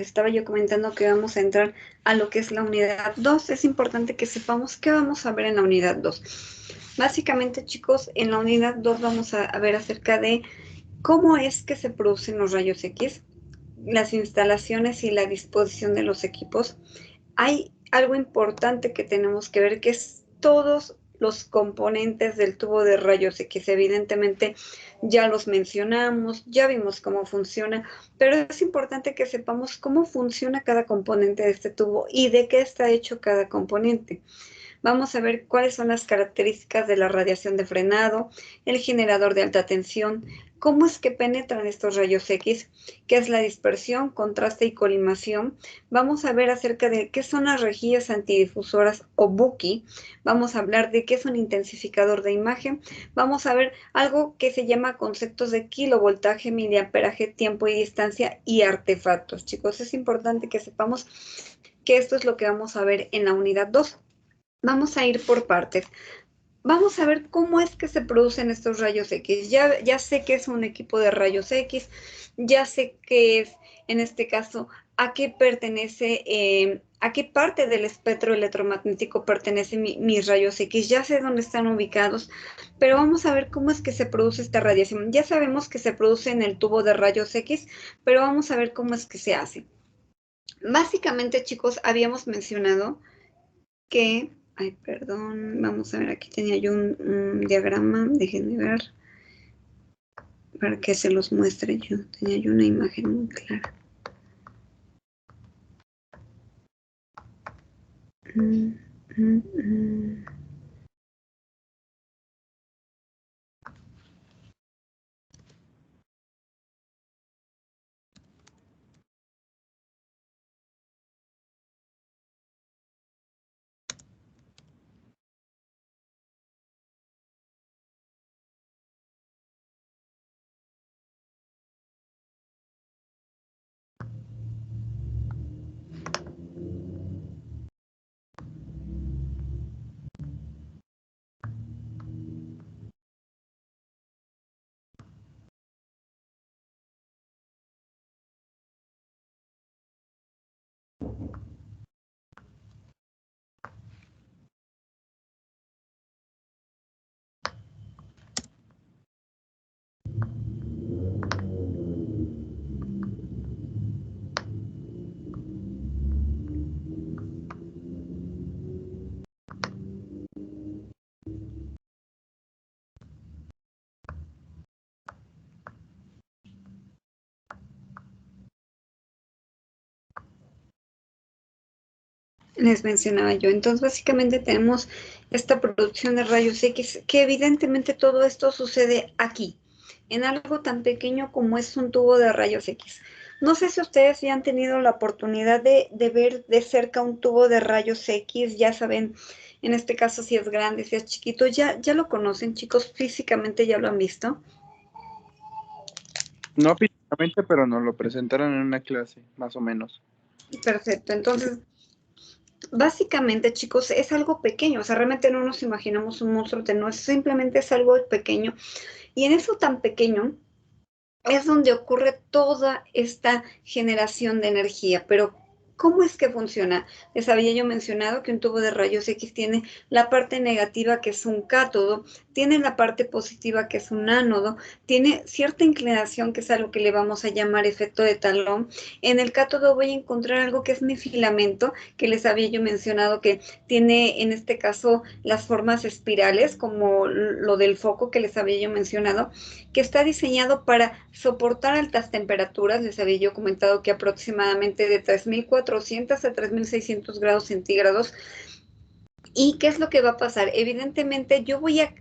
estaba yo comentando que vamos a entrar a lo que es la unidad 2. Es importante que sepamos qué vamos a ver en la unidad 2. Básicamente, chicos, en la unidad 2 vamos a ver acerca de cómo es que se producen los rayos X, las instalaciones y la disposición de los equipos. Hay algo importante que tenemos que ver, que es todos los componentes del tubo de rayos X. Evidentemente ya los mencionamos, ya vimos cómo funciona, pero es importante que sepamos cómo funciona cada componente de este tubo y de qué está hecho cada componente. Vamos a ver cuáles son las características de la radiación de frenado, el generador de alta tensión, cómo es que penetran estos rayos X, qué es la dispersión, contraste y colimación. Vamos a ver acerca de qué son las rejillas antidifusoras o Bucky. Vamos a hablar de qué es un intensificador de imagen. Vamos a ver algo que se llama conceptos de kilovoltaje, miliamperaje, tiempo y distancia y artefactos. Chicos, es importante que sepamos que esto es lo que vamos a ver en la unidad 2. Vamos a ir por partes. Vamos a ver cómo es que se producen estos rayos X. Ya sé que es un equipo de rayos X, ya sé que es, en este caso, a qué pertenece, a qué parte del espectro electromagnético pertenecen mis rayos X, ya sé dónde están ubicados, pero vamos a ver cómo es que se produce esta radiación. Ya sabemos que se produce en el tubo de rayos X, pero vamos a ver cómo es que se hace. Básicamente, chicos, habíamos mencionado que, ay, perdón, vamos a ver, aquí tenía yo un diagrama, déjenme ver, para que se los muestre yo, tenía yo una imagen muy clara. Mm, mm, mm. Les mencionaba yo. Entonces, básicamente tenemos esta producción de rayos X, que evidentemente todo esto sucede aquí, en algo tan pequeño como es un tubo de rayos X. No sé si ustedes ya han tenido la oportunidad de ver de cerca un tubo de rayos X, ya saben, en este caso si es grande, si es chiquito, ya lo conocen, chicos, físicamente ya lo han visto. No físicamente, pero nos lo presentaron en una clase, más o menos. Perfecto, entonces básicamente, chicos, es algo pequeño, o sea, realmente no nos imaginamos un monstruo, no, simplemente es algo pequeño. Y en eso tan pequeño es donde ocurre toda esta generación de energía. Pero, ¿cómo es que funciona? Les había yo mencionado que un tubo de rayos X tiene la parte negativa, que es un cátodo, tiene la parte positiva, que es un ánodo, tiene cierta inclinación, que es algo que le vamos a llamar efecto de talón. En el cátodo voy a encontrar algo que es mi filamento, que les había yo mencionado que tiene, en este caso, las formas espirales, como lo del foco que les había yo mencionado, que está diseñado para soportar altas temperaturas. Les había yo comentado que aproximadamente de 3.400 a 3.600 grados centígrados. ¿Y qué es lo que va a pasar? Evidentemente yo voy a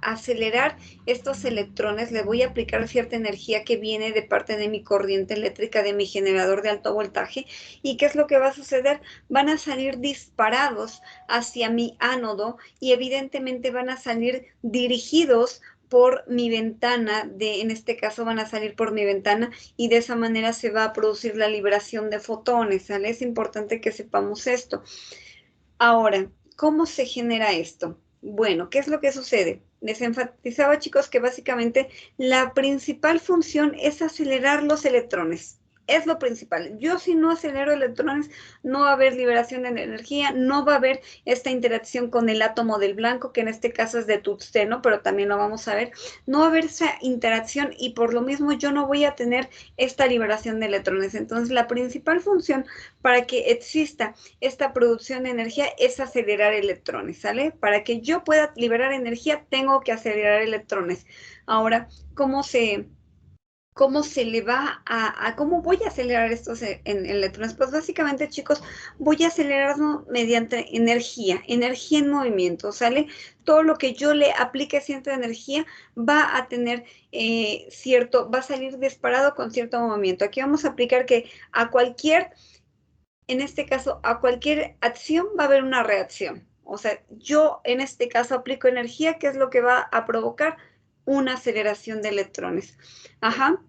acelerar estos electrones, le voy a aplicar cierta energía que viene de parte de mi corriente eléctrica, de mi generador de alto voltaje. ¿Y qué es lo que va a suceder? Van a salir disparados hacia mi ánodo y evidentemente van a salir dirigidos por mi ventana, en este caso van a salir por mi ventana, y de esa manera se va a producir la liberación de fotones, ¿sale? Es importante que sepamos esto. Ahora, ¿cómo se genera esto? Bueno, ¿qué es lo que sucede? Les enfatizaba, chicos, que básicamente la principal función es acelerar los electrones. Es lo principal. Yo si no acelero electrones, no va a haber liberación de energía, no va a haber esta interacción con el átomo del blanco, que en este caso es de tungsteno, pero también lo vamos a ver. No va a haber esa interacción y por lo mismo yo no voy a tener esta liberación de electrones. Entonces, la principal función para que exista esta producción de energía es acelerar electrones, ¿sale? Para que yo pueda liberar energía, tengo que acelerar electrones. Ahora, ¿cómo se le va cómo voy a acelerar estos en electrones? Pues básicamente, chicos, voy a acelerarlo mediante energía en movimiento, ¿sale? Todo lo que yo le aplique cierta energía va a tener va a salir disparado con cierto movimiento. Aquí vamos a aplicar que en este caso, a cualquier acción va a haber una reacción. O sea, yo en este caso aplico energía, que es lo que va a provocar una aceleración de electrones. Ajá.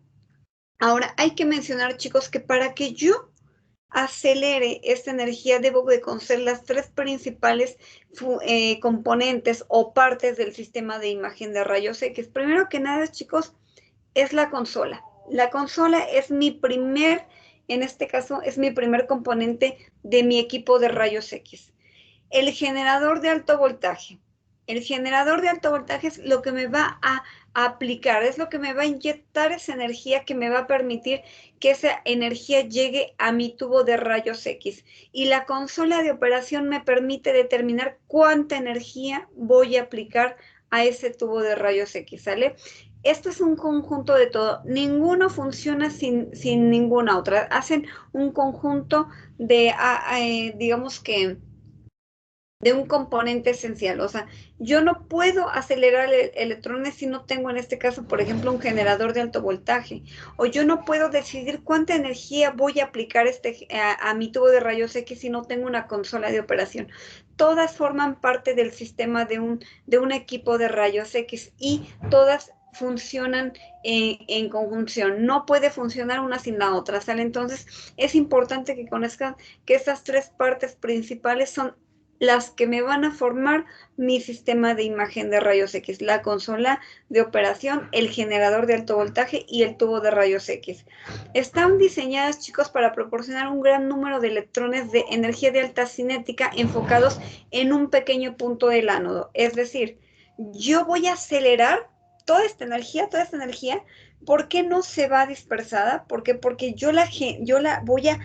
Ahora, hay que mencionar, chicos, que para que yo acelere esta energía, debo de conocer las tres principales componentes o partes del sistema de imagen de rayos X. Primero que nada, chicos, es la consola. La consola es en este caso, es mi primer componente de mi equipo de rayos X. El generador de alto voltaje. El generador de alto voltaje es lo que me va a aplicar, es lo que me va a inyectar esa energía que me va a permitir que esa energía llegue a mi tubo de rayos X. Y la consola de operación me permite determinar cuánta energía voy a aplicar a ese tubo de rayos X, ¿sale? Esto es un conjunto de todo. Ninguno funciona sin ninguna otra. Hacen un conjunto de, digamos que de un componente esencial. O sea, yo no puedo acelerar electrones si no tengo en este caso, por ejemplo, un generador de alto voltaje. O yo no puedo decidir cuánta energía voy a aplicar a mi tubo de rayos X si no tengo una consola de operación. Todas forman parte del sistema de un equipo de rayos X y todas funcionan en conjunción. No puede funcionar una sin la otra, ¿sale? Entonces, es importante que conozcan que estas tres partes principales son las que me van a formar mi sistema de imagen de rayos X, la consola de operación, el generador de alto voltaje y el tubo de rayos X. Están diseñadas, chicos, para proporcionar un gran número de electrones de energía de alta cinética enfocados en un pequeño punto del ánodo. Es decir, yo voy a acelerar toda esta energía, ¿por qué no se va dispersada? ¿Por qué? Porque yo la voy a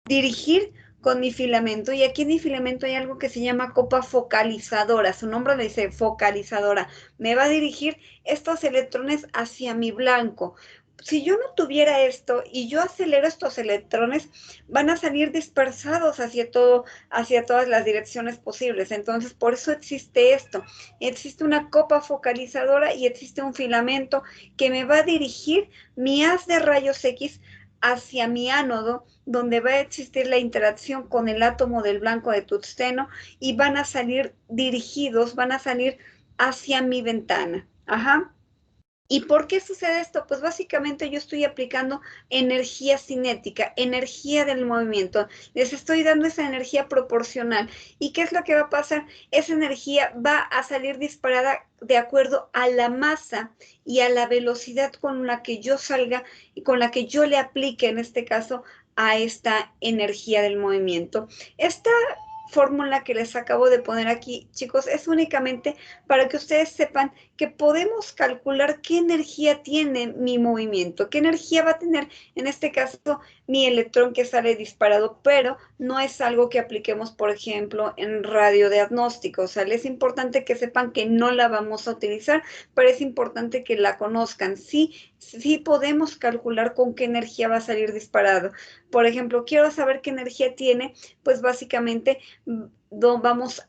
dirigir con mi filamento, y aquí en mi filamento hay algo que se llama copa focalizadora, su nombre le dice focalizadora, me va a dirigir estos electrones hacia mi blanco. Si yo no tuviera esto y yo acelero estos electrones, van a salir dispersados hacia todas las direcciones posibles. Entonces, por eso existe esto. Existe una copa focalizadora y existe un filamento que me va a dirigir mi haz de rayos X hacia mi ánodo, donde va a existir la interacción con el átomo del blanco de tungsteno y van a salir hacia mi ventana. Ajá. ¿Y por qué sucede esto? Pues básicamente yo estoy aplicando energía cinética, energía del movimiento. Les estoy dando esa energía proporcional. ¿Y qué es lo que va a pasar? Esa energía va a salir disparada de acuerdo a la masa y a la velocidad con la que yo salga y con la que yo le aplique, en este caso, a esta energía del movimiento. Esta fórmula que les acabo de poner aquí, chicos, es únicamente para que ustedes sepan que podemos calcular qué energía tiene mi movimiento, qué energía va a tener, en este caso, mi electrón que sale disparado, pero no es algo que apliquemos, por ejemplo, en radiodiagnóstico. O sea, es importante que sepan que no la vamos a utilizar, pero es importante que la conozcan. Sí podemos calcular con qué energía va a salir disparado. Por ejemplo, quiero saber qué energía tiene, pues básicamente vamos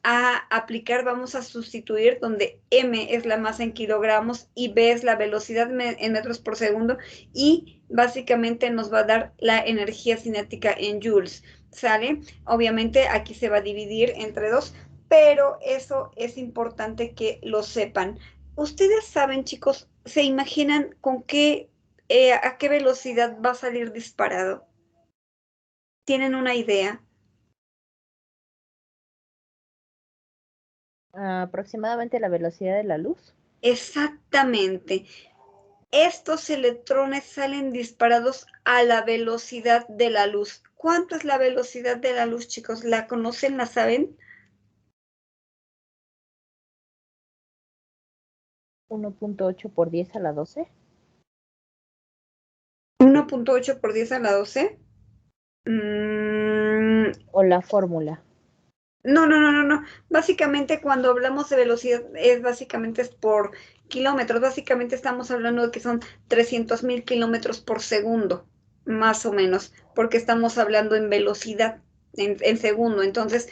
a sustituir donde M es la masa en kilogramos y B es la velocidad en metros por segundo, y básicamente nos va a dar la energía cinética en joules, ¿sale? Obviamente aquí se va a dividir entre dos, pero eso es importante que lo sepan. Ustedes saben, chicos, ¿se imaginan a qué velocidad va a salir disparado? ¿Tienen una idea? Aproximadamente la velocidad de la luz. Exactamente. estos electrones salen disparados a la velocidad de la luz. ¿Cuánto es la velocidad de la luz, chicos? ¿La conocen? ¿La saben? 1.8 por 10 a la 12. 1.8 por 10 a la 12. O la fórmula. No. Básicamente cuando hablamos de velocidad básicamente es por kilómetros. Básicamente estamos hablando de que son 300.000 kilómetros por segundo, más o menos, porque estamos hablando en velocidad, en segundo. Entonces,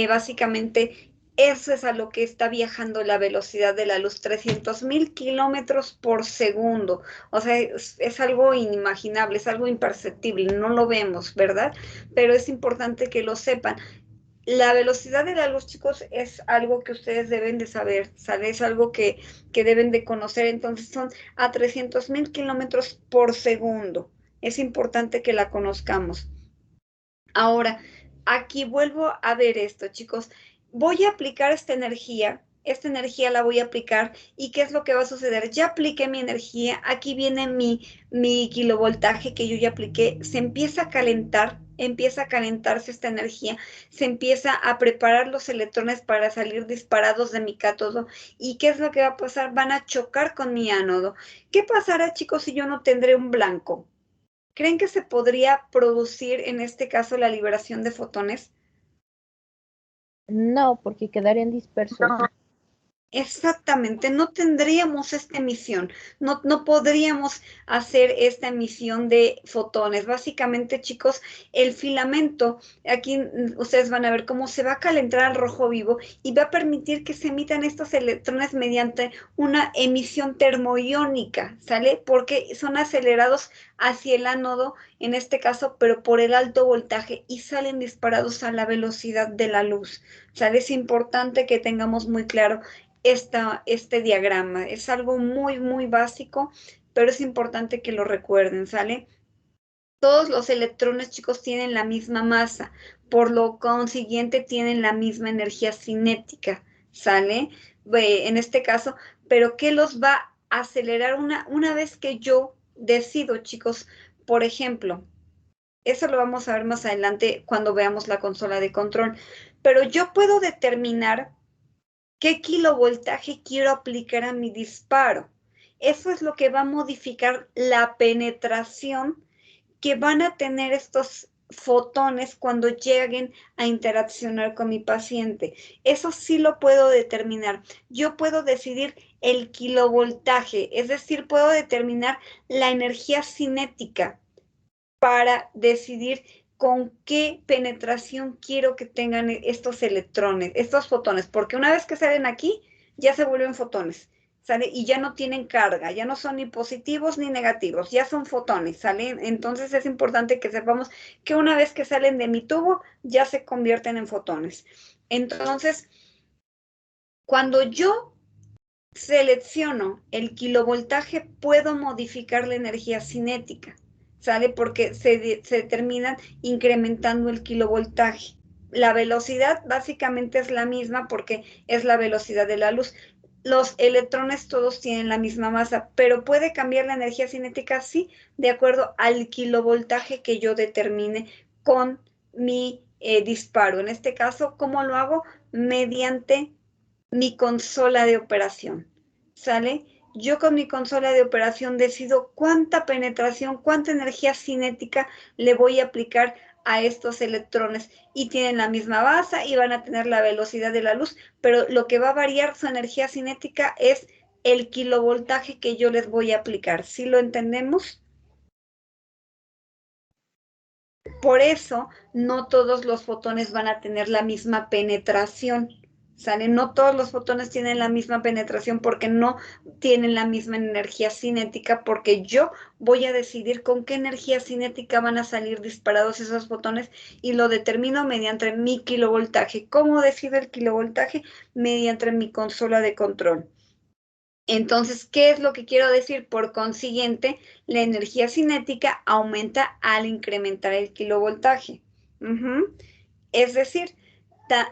básicamente eso es a lo que está viajando la velocidad de la luz, 300.000 kilómetros por segundo. O sea, es algo inimaginable, es algo imperceptible, no lo vemos, ¿verdad? Pero es importante que lo sepan. La velocidad de la luz, chicos, es algo que ustedes deben de saber, ¿sale? Es algo que deben de conocer. Entonces son a 300.000 kilómetros por segundo. Es importante que la conozcamos. Ahora, aquí vuelvo a ver esto, chicos. Voy a aplicar esta energía la voy a aplicar, ¿y qué es lo que va a suceder? Ya apliqué mi energía, aquí viene mi kilovoltaje que yo ya apliqué, se empieza a calentarse esta energía, se empieza a preparar los electrones para salir disparados de mi cátodo, ¿y qué es lo que va a pasar? Van a chocar con mi ánodo. ¿Qué pasará, chicos, si yo no tendré un blanco? ¿Creen que se podría producir en este caso la liberación de fotones? No, porque quedarían dispersos. Exactamente, no tendríamos esta emisión, no podríamos hacer esta emisión de fotones. Básicamente, chicos, el filamento, aquí ustedes van a ver cómo se va a calentar al rojo vivo y va a permitir que se emitan estos electrones mediante una emisión termoiónica, ¿sale? Porque son acelerados hacia el ánodo, en este caso, pero por el alto voltaje y salen disparados a la velocidad de la luz, ¿sale? Es importante que tengamos muy claro este diagrama. Es algo muy básico, pero es importante que lo recuerden, ¿sale? Todos los electrones, chicos, tienen la misma masa, por lo consiguiente tienen la misma energía cinética, ¿sale? En este caso, pero ¿qué los va a acelerar una vez que yo decido, chicos? Por ejemplo, eso lo vamos a ver más adelante cuando veamos la consola de control, pero yo puedo determinar ¿qué kilovoltaje quiero aplicar a mi disparo? Eso es lo que va a modificar la penetración que van a tener estos fotones cuando lleguen a interaccionar con mi paciente. Eso sí lo puedo determinar. Yo puedo decidir el kilovoltaje, es decir, puedo determinar la energía cinética para decidir con qué penetración quiero que tengan estos electrones, estos fotones, porque una vez que salen aquí, ya se vuelven fotones, ¿sale? Y ya no tienen carga, ya no son ni positivos ni negativos, ya son fotones, ¿sale? Entonces es importante que sepamos que una vez que salen de mi tubo, ya se convierten en fotones. Entonces, cuando yo selecciono el kilovoltaje, puedo modificar la energía cinética, ¿sale? Porque se terminan incrementando el kilovoltaje. La velocidad básicamente es la misma porque es la velocidad de la luz. Los electrones todos tienen la misma masa, pero puede cambiar la energía cinética, sí, de acuerdo al kilovoltaje que yo determine con mi disparo. En este caso, ¿cómo lo hago? Mediante mi consola de operación, ¿sale? Yo con mi consola de operación decido cuánta penetración, cuánta energía cinética le voy a aplicar a estos electrones y tienen la misma masa y van a tener la velocidad de la luz, pero lo que va a variar su energía cinética es el kilovoltaje que yo les voy a aplicar. ¿Sí lo entendemos? Por eso, no todos los fotones van a tener la misma penetración, ¿sale? No todos los fotones tienen la misma penetración porque no tienen la misma energía cinética, porque yo voy a decidir con qué energía cinética van a salir disparados esos fotones y lo determino mediante mi kilovoltaje. ¿Cómo decido el kilovoltaje? Mediante mi consola de control. Entonces, ¿qué es lo que quiero decir? Por consiguiente, la energía cinética aumenta al incrementar el kilovoltaje. Es decir,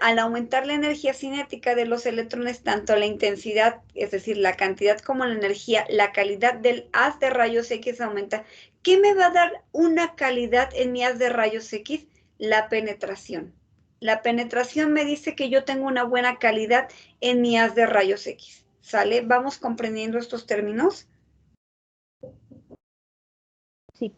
al aumentar la energía cinética de los electrones, tanto la intensidad, es decir, la cantidad como la energía, la calidad del haz de rayos X aumenta. ¿Qué me va a dar una calidad en mi haz de rayos X? La penetración. La penetración me dice que yo tengo una buena calidad en mi haz de rayos X. ¿Sale? ¿Vamos comprendiendo estos términos? Sí.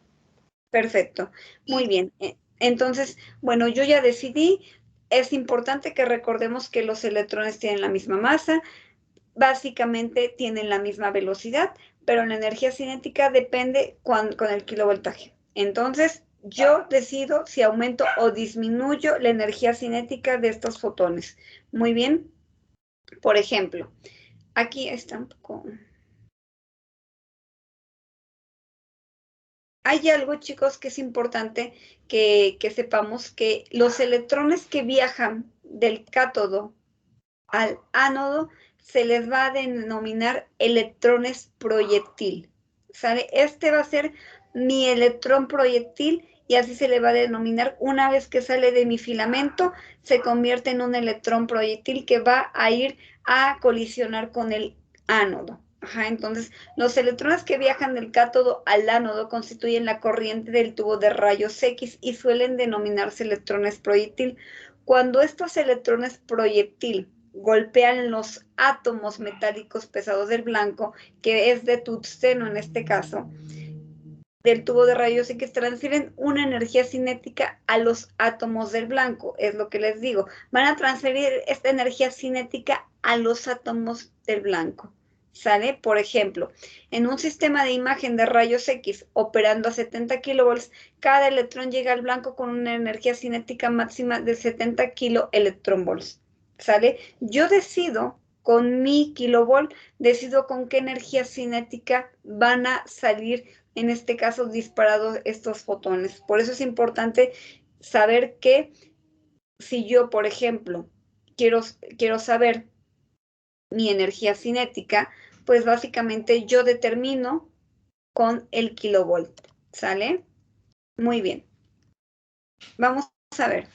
Perfecto. Muy bien. Entonces, bueno, yo ya decidí. Es importante que recordemos que los electrones tienen la misma masa, básicamente tienen la misma velocidad, pero la energía cinética depende con el kilovoltaje. Entonces, yo decido si aumento o disminuyo la energía cinética de estos fotones. Muy bien. Por ejemplo, aquí está un poco... Hay algo, chicos, que es importante que sepamos, que los electrones que viajan del cátodo al ánodo se les va a denominar electrones proyectil. ¿Sale? Este va a ser mi electrón proyectil y así se le va a denominar. Una vez que sale de mi filamento, se convierte en un electrón proyectil que va a ir a colisionar con el ánodo. Ajá, entonces, los electrones que viajan del cátodo al ánodo constituyen la corriente del tubo de rayos X y suelen denominarse electrones proyectil. Cuando estos electrones proyectil golpean los átomos metálicos pesados del blanco, que es de tungsteno en este caso, del tubo de rayos X, transfieren una energía cinética a los átomos del blanco, es lo que les digo. Van a transferir esta energía cinética a los átomos del blanco. ¿Sale? Por ejemplo, en un sistema de imagen de rayos X operando a 70 kilovolts, cada electrón llega al blanco con una energía cinética máxima de 70 kiloelectronvolts. ¿Sale? Yo decido con mi kilovolt, decido con qué energía cinética van a salir, en este caso, disparados estos fotones. Por eso es importante saber que si yo, por ejemplo, quiero saber mi energía cinética, pues básicamente yo determino con el kilovolt. ¿Sale? Muy bien. Vamos a ver.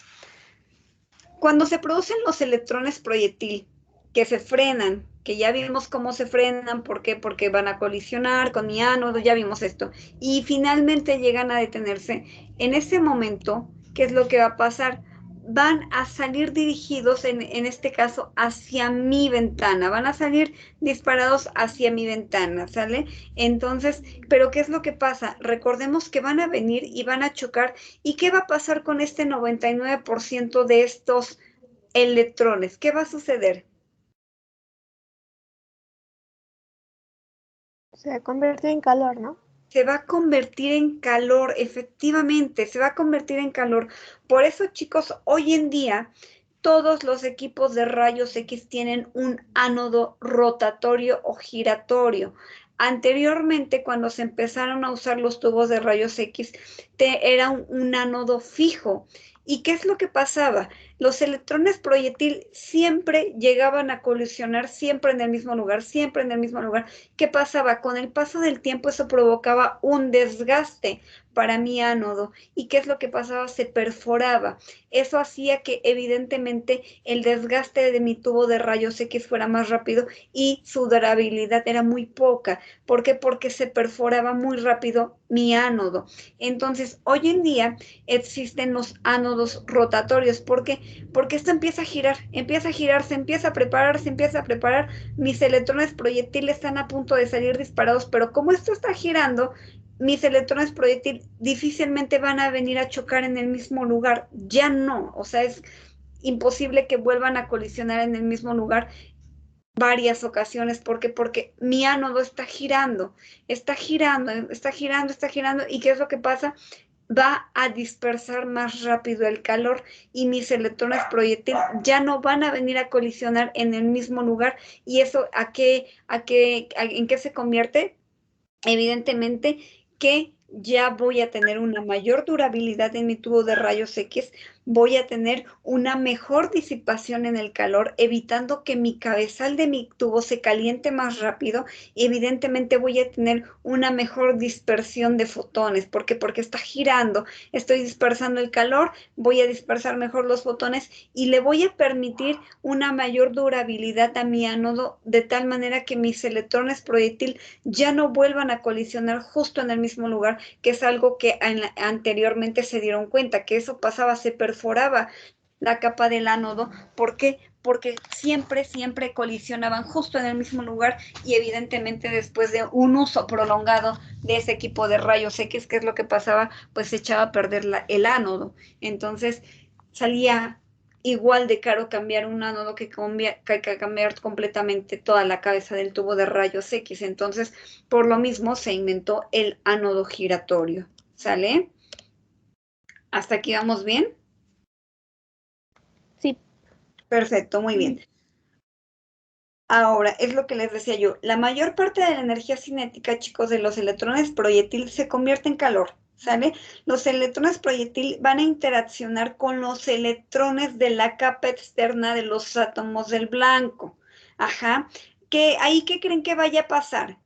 Cuando se producen los electrones proyectil que se frenan, que ya vimos cómo se frenan, ¿por qué? Porque van a colisionar con mi ánodo, ya vimos esto, y finalmente llegan a detenerse. En ese momento, ¿qué es lo que va a pasar? Van a salir dirigidos, en este caso, hacia mi ventana, van a salir disparados hacia mi ventana, ¿sale? Entonces, ¿pero qué es lo que pasa? Recordemos que van a venir y van a chocar. ¿Y qué va a pasar con este 99% de estos electrones? ¿Qué va a suceder? Se convierte en calor, ¿no? Se va a convertir en calor, efectivamente, se va a convertir en calor. Por eso, chicos, hoy en día todos los equipos de rayos X tienen un ánodo rotatorio o giratorio. Anteriormente, cuando se empezaron a usar los tubos de rayos X, era un ánodo fijo. ¿Y qué es lo que pasaba? Los electrones proyectil siempre llegaban a colisionar, siempre en el mismo lugar, siempre en el mismo lugar. ¿Qué pasaba? Con el paso del tiempo eso provocaba un desgaste para mi ánodo. ¿Y qué es lo que pasaba? Se perforaba. Eso hacía que evidentemente el desgaste de mi tubo de rayos X fuera más rápido y su durabilidad era muy poca. ¿Por qué? Porque se perforaba muy rápido mi ánodo. Entonces, hoy en día existen los ánodos rotatorios. ¿Por qué? Porque esto empieza a girar, se empieza a preparar. Mis electrones proyectiles están a punto de salir disparados, pero como esto está girando, mis electrones proyectil difícilmente van a venir a chocar en el mismo lugar. Ya no, o sea, es imposible que vuelvan a colisionar en el mismo lugar varias ocasiones. ¿Por qué? Porque mi ánodo está girando. ¿Y qué es lo que pasa? Va a dispersar más rápido el calor y mis electrones proyectil ya no van a venir a colisionar en el mismo lugar. ¿Y eso en qué se convierte? Evidentemente que ya voy a tener una mayor durabilidad en mi tubo de rayos X, voy a tener una mejor disipación en el calor, evitando que mi cabezal de mi tubo se caliente más rápido y evidentemente voy a tener una mejor dispersión de fotones. ¿Por qué? Porque está girando, estoy dispersando el calor, voy a dispersar mejor los fotones y le voy a permitir una mayor durabilidad a mi ánodo de tal manera que mis electrones proyectil ya no vuelvan a colisionar justo en el mismo lugar, que es algo que anteriormente se dieron cuenta, que eso pasaba, se perforaba la capa del ánodo. ¿Por qué? Porque siempre colisionaban justo en el mismo lugar y evidentemente después de un uso prolongado de ese equipo de rayos X, ¿qué es lo que pasaba? Pues se echaba a perder el ánodo. Entonces salía igual de caro cambiar un ánodo que cambiar completamente toda la cabeza del tubo de rayos X. Entonces, por lo mismo se inventó el ánodo giratorio. ¿Sale? ¿Hasta aquí vamos bien? Sí. Perfecto, muy bien. Ahora, es lo que les decía yo, la mayor parte de la energía cinética, chicos, de los electrones proyectil se convierte en calor, ¿sale? Los electrones proyectil van a interaccionar con los electrones de la capa externa de los átomos del blanco. Ajá. ¿Qué creen que vaya a pasar?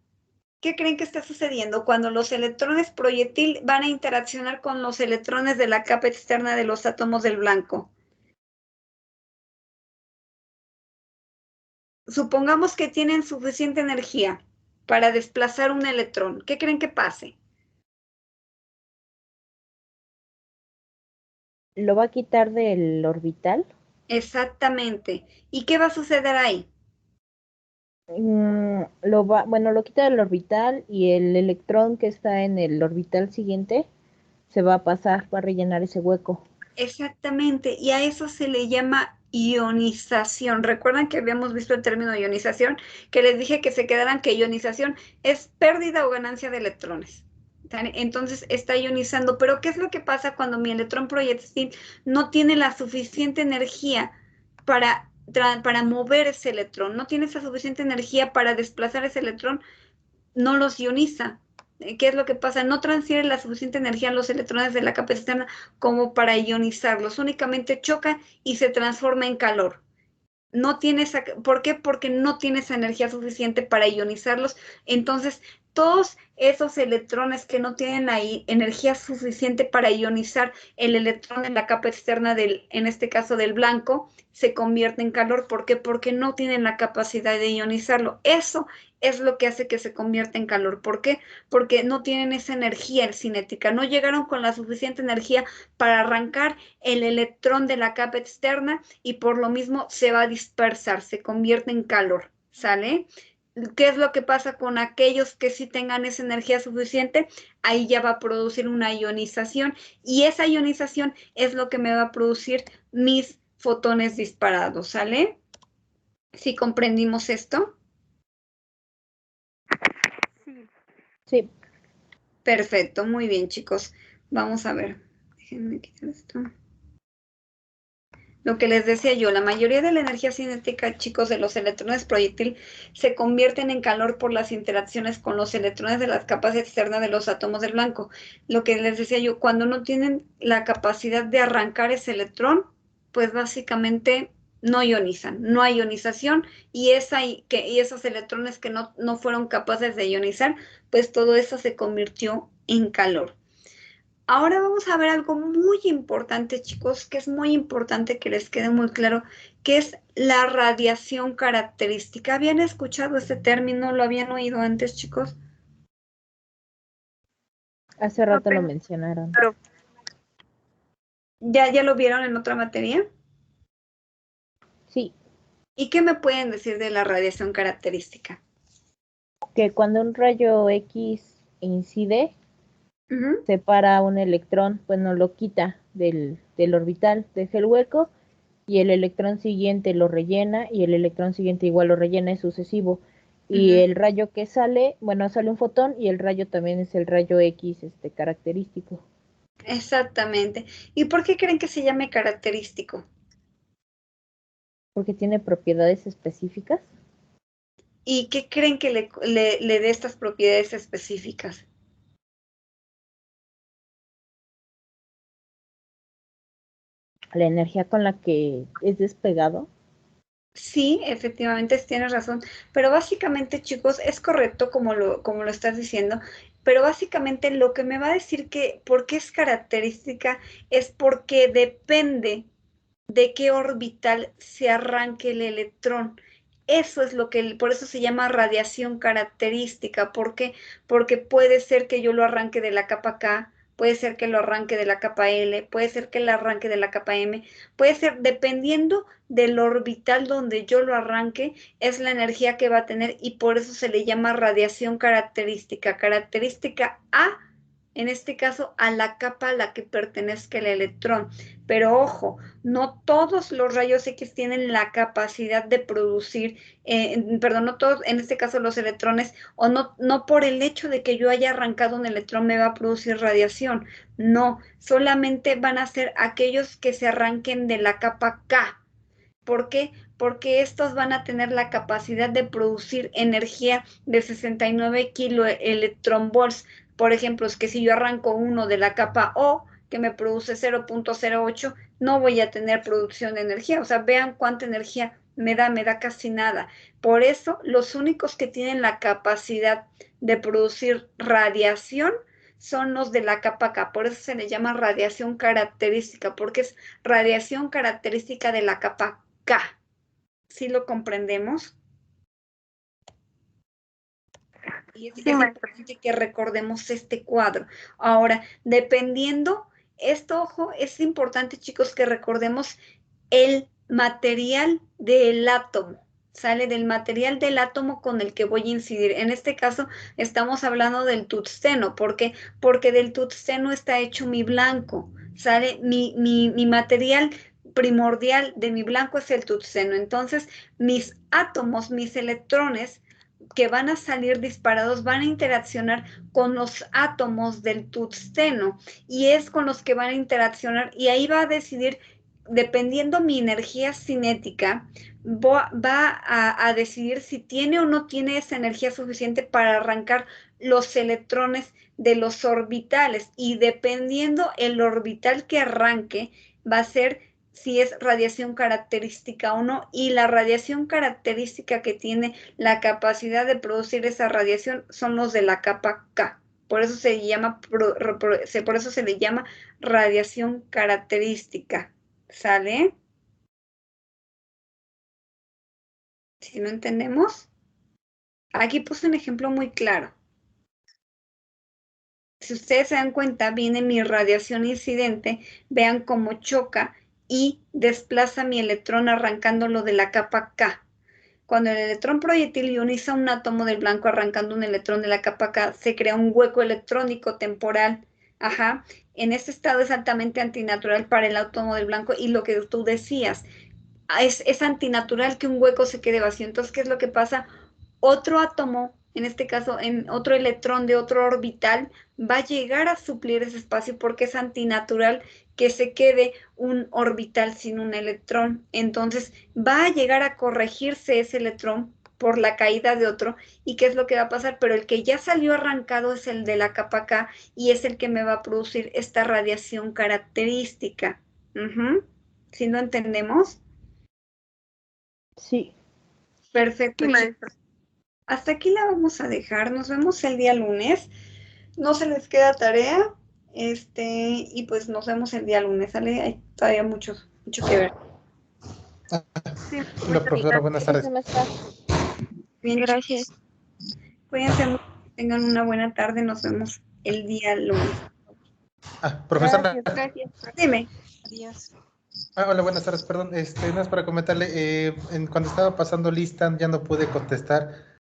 ¿Qué creen que está sucediendo cuando los electrones proyectil van a interaccionar con los electrones de la capa externa de los átomos del blanco? Supongamos que tienen suficiente energía para desplazar un electrón. ¿Qué creen que pase? Lo va a quitar del orbital. Exactamente. ¿Y qué va a suceder ahí? Lo quita del orbital y el electrón que está en el orbital siguiente se va a pasar, va a rellenar ese hueco. Exactamente. Y a eso se le llama ionización. ¿Recuerdan que habíamos visto el término ionización? Que les dije que se quedaran que ionización es pérdida o ganancia de electrones. Entonces está ionizando. Pero ¿qué es lo que pasa cuando mi electrón proyectil no tiene la suficiente energía para mover ese electrón? No tiene esa suficiente energía para desplazar ese electrón, no los ioniza. ¿Qué es lo que pasa? No transfiere la suficiente energía a los electrones de la capa externa como para ionizarlos. Únicamente choca y se transforma en calor. No tiene esa, ¿por qué? Porque no tiene esa energía suficiente para ionizarlos. Entonces, todos esos electrones que no tienen ahí energía suficiente para ionizar el electrón en la capa externa en este caso del blanco, se convierte en calor. ¿Por qué? Porque no tienen la capacidad de ionizarlo. Eso es lo que hace que se convierta en calor. ¿Por qué? Porque no tienen esa energía cinética, no llegaron con la suficiente energía para arrancar el electrón de la capa externa y por lo mismo se va a dispersar, se convierte en calor, ¿sale? ¿Qué es lo que pasa con aquellos que sí tengan esa energía suficiente? Ahí ya va a producir una ionización y esa ionización es lo que me va a producir mis fotones disparados, ¿sale? ¿Sí comprendimos esto? Sí. Perfecto, muy bien, chicos. Vamos a ver. Déjenme quitar esto. Lo que les decía yo, la mayoría de la energía cinética, chicos, de los electrones proyectil se convierten en calor por las interacciones con los electrones de las capas externas de los átomos del blanco. Lo que les decía yo, cuando no tienen la capacidad de arrancar ese electrón, pues básicamente no ionizan, no hay ionización y esos electrones que no fueron capaces de ionizar, pues todo eso se convirtió en calor. Ahora vamos a ver algo muy importante, chicos, que es muy importante que les quede muy claro, que es la radiación característica. ¿Habían escuchado este término? ¿Lo habían oído antes, chicos? Hace rato lo mencionaron. ¿Ya lo vieron en otra materia? Sí, ¿Y qué me pueden decir de la radiación característica? que cuando un rayo X incide, Ujú. separa un electrón, pues no lo quita del orbital, deja el hueco y el electrón siguiente lo rellena y el electrón siguiente igual lo rellena, es sucesivo. Y Ujú. el rayo que sale, bueno, sale un fotón y el rayo también es el rayo X característico. Exactamente. ¿Y por qué creen que se llame característico? Porque tiene propiedades específicas. ¿Y qué creen que le dé estas propiedades específicas? la energía con la que es despegado. Sí, efectivamente tienes razón, pero básicamente, chicos, es correcto como lo estás diciendo, pero básicamente lo que me va a decir que por qué es característica es porque depende de qué orbital se arranque el electrón. Eso es lo que, por eso se llama radiación característica. ¿Por qué? Porque puede ser que yo lo arranque de la capa K, puede ser que lo arranque de la capa L, puede ser que lo arranque de la capa M, puede ser, dependiendo del orbital donde yo lo arranque, es la energía que va a tener y por eso se le llama radiación característica. Característica A, en este caso, a la capa a la que pertenezca el electrón. Pero ojo, no todos los rayos X tienen la capacidad de producir, perdón, no todos, en este caso los electrones, o no por el hecho de que yo haya arrancado un electrón me va a producir radiación. No, solamente van a ser aquellos que se arranquen de la capa K. ¿Por qué? Porque estos van a tener la capacidad de producir energía de 69 kiloelectronvolts. Por ejemplo, es que si yo arranco uno de la capa O, que me produce 0.08, no voy a tener producción de energía. O sea, vean cuánta energía me da casi nada. Por eso, los únicos que tienen la capacidad de producir radiación son los de la capa K. Por eso se le llama radiación característica, porque es radiación característica de la capa K. ¿Sí lo comprendemos? Y es importante que recordemos este cuadro. Ahora, dependiendo, esto, ojo, es importante, chicos, que recordemos el material del átomo. Sale del material del átomo con el que voy a incidir. En este caso, estamos hablando del tungsteno. ¿Por qué? Porque del tungsteno está hecho mi blanco. Sale mi material primordial de mi blanco es el tungsteno. Entonces, mis átomos, mis electrones que van a salir disparados van a interaccionar con los átomos del tungsteno y es con los que van a interaccionar y ahí va a decidir, dependiendo mi energía cinética, va a decidir si tiene o no tiene esa energía suficiente para arrancar los electrones de los orbitales y dependiendo el orbital que arranque va a ser si es radiación característica o no, y la radiación característica que tiene la capacidad de producir esa radiación son los de la capa K. Por eso se llama, por eso se le llama radiación característica. ¿Sale? Si no entendemos, aquí puse un ejemplo muy claro. Si ustedes se dan cuenta, viene mi radiación incidente, vean cómo choca y desplaza mi electrón arrancándolo de la capa K. Cuando el electrón proyectil ioniza un átomo del blanco arrancando un electrón de la capa K, se crea un hueco electrónico temporal. Ajá. En este estado es altamente antinatural para el átomo del blanco y lo que tú decías, es antinatural que un hueco se quede vacío. Entonces, ¿qué es lo que pasa? Otro átomo, en este caso, en otro electrón de otro orbital, va a llegar a suplir ese espacio porque es antinatural que se quede un orbital sin un electrón. Entonces, va a llegar a corregirse ese electrón por la caída de otro. ¿Y qué es lo que va a pasar? Pero el que ya salió arrancado es el de la capa K y es el que me va a producir esta radiación característica. ¿Sí lo entendemos? Sí. Perfecto, chicos. Hasta aquí la vamos a dejar. Nos vemos el día lunes. No se les queda tarea. Y pues nos vemos el día lunes. ¿Sale? Hay todavía mucho que ver. Sí, la profesora, buenas tardes. Bien, Gracias. chicos. Cuídense mucho. Tengan una buena tarde. Nos vemos el día lunes. Profesora. Gracias. Dime. Adiós. Hola, buenas tardes, perdón. No es para comentarle, cuando estaba pasando lista ya no pude contestar